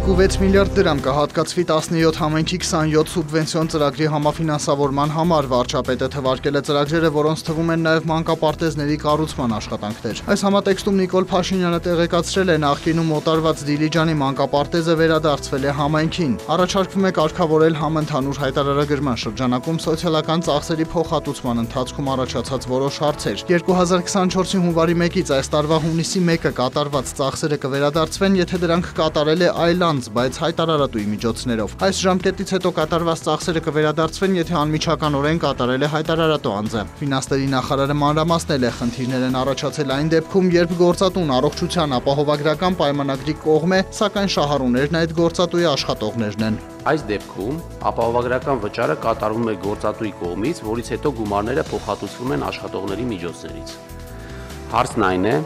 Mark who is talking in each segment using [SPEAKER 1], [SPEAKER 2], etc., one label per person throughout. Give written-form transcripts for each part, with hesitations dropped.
[SPEAKER 1] 1.6 միլիարդ դրամ կհատկացվի 17 համայնքի 27 սուբվենցիոն ծրագրի համաֆինանսավորման համար։ Վարչապետը թվարկել է ծրագրերը, որոնց թվում են նաև մանկապարտեզների կառուցման աշխատանքներ։ Այս համատեքստում Նիկոլ Փաշինյանը տեղեկացրել է, նախկինում օտարված Դիլիջանի մանկապարտեզը վերադարձվել է համայնքին։ Առաջարկվում է կարգավորել համընդհանուր հայտարարագրման շրջանակում սոցիալական ծախսերի փոխհատուցման ընթացքում առաջացած որոշ հարցեր։ 2024-ի հունվարի 1-ից այս տարվա հունիսի 1-ը կատարված ծախսերը կվերադարձվեն, եթե դրանք կատարել է այլ անձ, բայց հայտարարատուի միջոցներով։ Այս ժամկետից հետո կատարված ծախսերը կվերադարձվեն, եթե անմիջականորեն կատարել է հայտարարատու անձը։ Ֆինանսների նախարարը մանրամասնել է, խնդիրներ են առաջացել այն դեպքում, երբ գործատուն առողջության ապահովագրական պայմանագրի կողմ է, սակայն շահառուներն այդ գործատուի աշխատողներն են։
[SPEAKER 2] Այս դեպքում ապահովագրական վճարը կատարվում է գործատուի կողմից, որից հետո գումարները փոխհատուցվում են աշխատողների միջոցներից։ Հարցն այն է,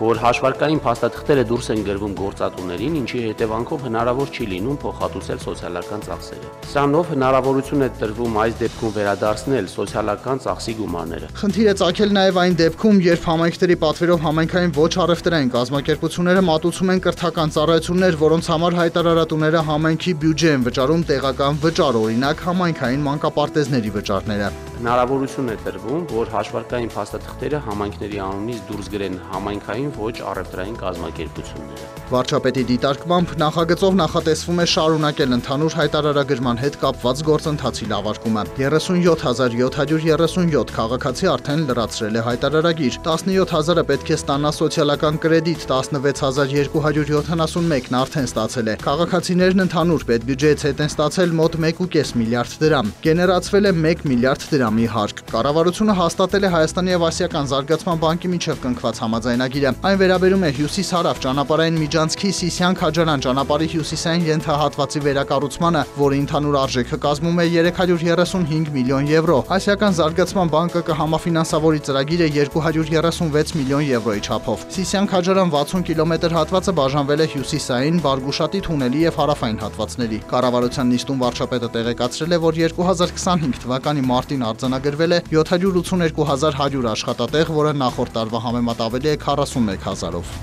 [SPEAKER 2] որ հաշվարկային փաստաթղթերը դուրս են գրվում գործատուներին, ինչի հետևանքով հնարավոր չի լինում փոխհատուցել սոցիալական ծախսերը։ Սրանով հնարավորություն է տրվում այս դեպքում վերադարձնել սոցիալական ծախսի գումարները։
[SPEAKER 1] Խնդիր է ծագել նաև այն դեպքում, երբ համայնքների պատվերով համայնքային ոչ առևտրային կազմակերպությունները մատուցում են կրթական ծառայություններ, որոնց համար հայտարարատուները համայնքի բյուջե են վճարում տեղական վճար, օրինակ համայնքային մանկապարտեզների վճարները։
[SPEAKER 2] Հնարավորություն է տրվում, որ հաշվարկային փաստաթղթերը համայնքների անունից դուրս գրեն համայնքային ոչ առևտրային կազմակերպությունները։
[SPEAKER 1] Վարչապետի դիտարկմամբ նախագծով նախատեսվում է շարունակել ընդհանուր հայտարարագրման հետ կապված գործընթացի լավարկումը։ 37,737 քաղաքացի արդեն լրացրել է հայտարարագիր, 17,000-ը պետք է ստանա սոցիալական կրեդիտ, 16,271-ն արդեն ստացել է։ Քաղաքացիներն ընդհանուր պետբյուջեից հետ են ստացել մոտ 1.5 միլիարդ դրամ։ Գեներացվել է 1 միլիարդ դրամի հարկ։ Կառավարությունը հաստատել է Հայաստանի եւ Ասիական զարգացման բանկի միջև կնքված համաձայնագիրը։ Այն վերաբերում է հյուսիս-հարավ ճանապարհային միջանցքի Սիսիան-Քաջարան ճանապարհի հյուսիսային ենթահատվածի վերակառուցմանը, որի ընդհանուր արժեքը կազմում է 335 միլիոն եվրո։ Ասիական զարգացման բանկը կհամաֆինանսավորի ծրագիրը 236 միլիոն եվրոյի չափով։ Սիսիան-Քաջարան 60 կիլոմետր հատվածը բաժանվել է հյուսիսային, Բարգուշատի թունելի եւ հարավային հատվածների։ Կառավարության նիստում վարչապետը տեղեկացրել է, որ 2025 թվականի մարտին արձանագրվել է 782,100 աշխատատեղ, որը նախորդ տարվա համեմատ ավելի է 41,000-ով։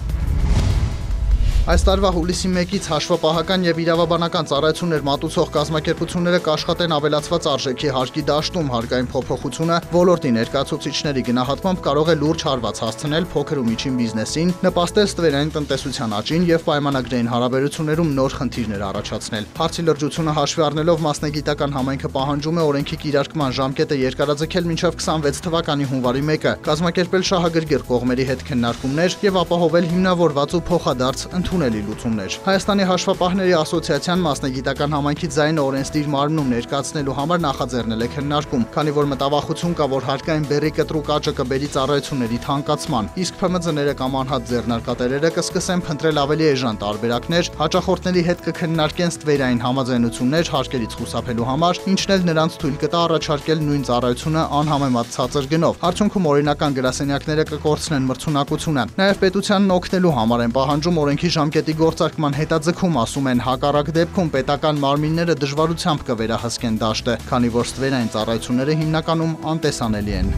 [SPEAKER 1] Այս տարվա հուլիսի 1-ից հաշվապահական եւ իրավաբանական ծառայություններ մատուցող կազմակերպությունները կաշխատեն ավելացված արժեքի հարկի դաշտում։ Հարկային փոփոխությունը ոլորտի ներկայացուցիչների գնահատմամբ կարող է լուրջ հարված հասցնել փոքր ու միջին բիզնեսին, նպաստել ստվերային տնտեսության աճին եւ պայմանագրային հարաբերություններում նոր խնդիրներ առաջացնել։ Հարցի լրջությունը հաշվի առնելով մասնագիտական համայնքը պահանջում է օրենքի կիրարկման ժամկետը երկարաձգել մինչև 26 թվականի հունվարի 1-ը, կազմակերպել շահագրգիռ կողմերի հետ քննարկումներ եւ ապահովել հիմնավորված ու փոխադարձ լուծումներ։ Հայաստանի հաշվապահների ասոցիացիան մասնագիտական համայնքի ձայնը օրենսդիր մարմնում ներկայացնելու համար նախաձեռնել է քննարկում, քանի որ մտավախություն կա, որ հարկային բեռի կտրուկ աճը կբերի ծառայությունների թանկացման, իսկ ՓՄԶ-ները կամ անհատ ձեռնարկատերերը կսկսեն փնտրել ավելի էժան տարբերակներ, հաճախորդների հետ կքննարկեն ստվերային համաձայնություններ հարկերից խուսափելու համար, ինչն էլ նրանց թույլ կտա առաջարկել նույն ծառայությունը անհամեմատ ցածր գնով։ Արդյունքում օրինական գրասենյակները կկորցնեն մրցունակությունը։ Նաև պետությանն օգնելու համար են պահանջում օրենքի ժամկետի գործարկման հետաձգում, ասում են, հակառակ դեպքում պետական մարմինները դժվարությամբ կվերահսկեն դաշտը, քանի որ ստվերային ծառայությունները հիմնականում անտեսանելի են։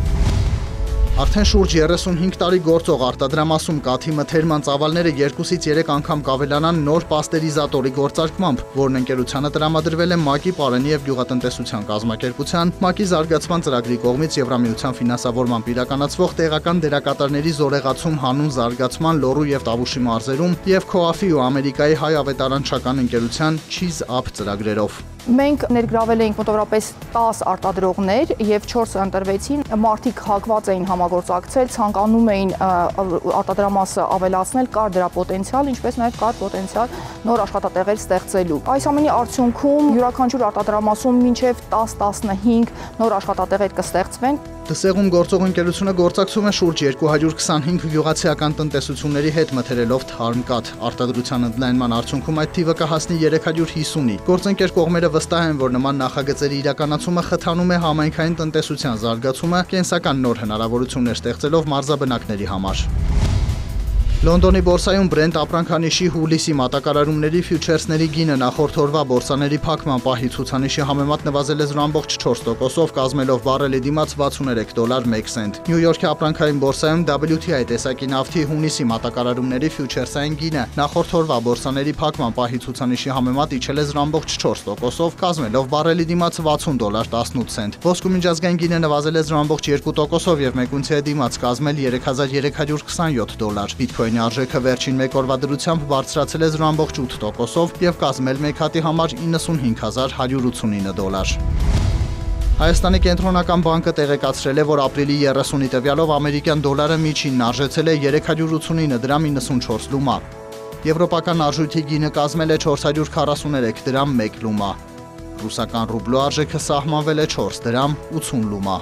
[SPEAKER 1] Արդեն շուրջ 35 տարի գործող արտադրամասում կաթի մթերման ծավալները 2-ից 3 անգամ կավելանան նոր պաստերիզատորի գործարկմամբ, որն ընկերությանը տրամադրվել է ՄԱԿ-ի Պարենի եւ գյուղատնտեսության կազմակերպության, ՄԱԿ-ի զարգացման ծրագրի կողմից Եվրամիության ֆինանսավորմամբ իրականացվող տեղական դերակատարների զորեղացում հանուն զարգացման Լոռու եւ Տավուշի մարզերում եւ Քոաֆի ու Ամերիկայի հայ ավետարանչական ընկերության Cheese Up ծրագրերով։
[SPEAKER 3] Մենք ներգրավել էինք մոտավորապես 10 արտադրողներ եւ 4 ընտրվեցին, մարդիկ հակված էին համագործակցել, ցանկանում էին արտադրամասը ավելացնել, կար դրա պոտենցիալ, ինչպես նաեւ կար պոտենցիալ նոր աշխատատեղեր ստեղծելու։ Այս ամենի արդյունքում յուրաքանչյուր արտադրամասում մինչեւ 10-15 նոր աշխատատեղեր կստեղծվեն։
[SPEAKER 1] Դսեղում գործող ընկերությունը գործակցում է շուրջ 225 գյուղացիական տնտեսությունների հետ մթերելով թարմ կաթ։ Արտադրության ընդլայնման արդյունքում այդ թիվը կհասնի 350-ի։ Գործընկեր կողմերը վստահ են, որ նման նախագծերի իրականացումը խթանում է համայնքային տնտեսության զարգացումը, կենսական նոր հնարավորություններ ստեղծելով մարզաբնակների համար։ Լոնդոնի բորսայում Brent ապրանքանիշի հուլիսի մատակարարումների ֆյուչերսների գինը նախորդ օրվա բորսաների փակման պահի ցուցանիշի համեմատ նվազել է 0.4%-ով, կազմելով բարելի դիմաց $63.1 սենտ։ Նյու Յորքի ապրանքային բորսայում WTI տեսակի նավթի հունիսի մատակարարումների ֆյուչերսային գինը նախորդ օրվա բորսաների փակման պահի ցուցանիշի համեմատ իջել է 0.4%-ով, կազմելով բարելի դիմաց $60.18 սենտ։ Ոսկու միջազգային գինը նվազել է 0.2%-ով եւ մեկ ունցիայի դիմաց կազմել $3327։ Բիտքոյնի արժեքը վերջին մեկ օրվա դրությամբ բարձրացել է 0.8%-ով եւ կազմել մեկ հատի համար $95189։ Հայաստանի կենտրոնական բանկը տեղեկացրել է, որ ապրիլի 30-ի տվյալով ամերիկյան դոլարը միջինն արժեցել է 389 դրամ 94 լումա։ Եվրոպական արժույթի գինը կազմել է 443 դրամ 1 լումա։ Ռուսական ռուբլու արժեքը սահմանվել է 4 դրամ 80 լումա։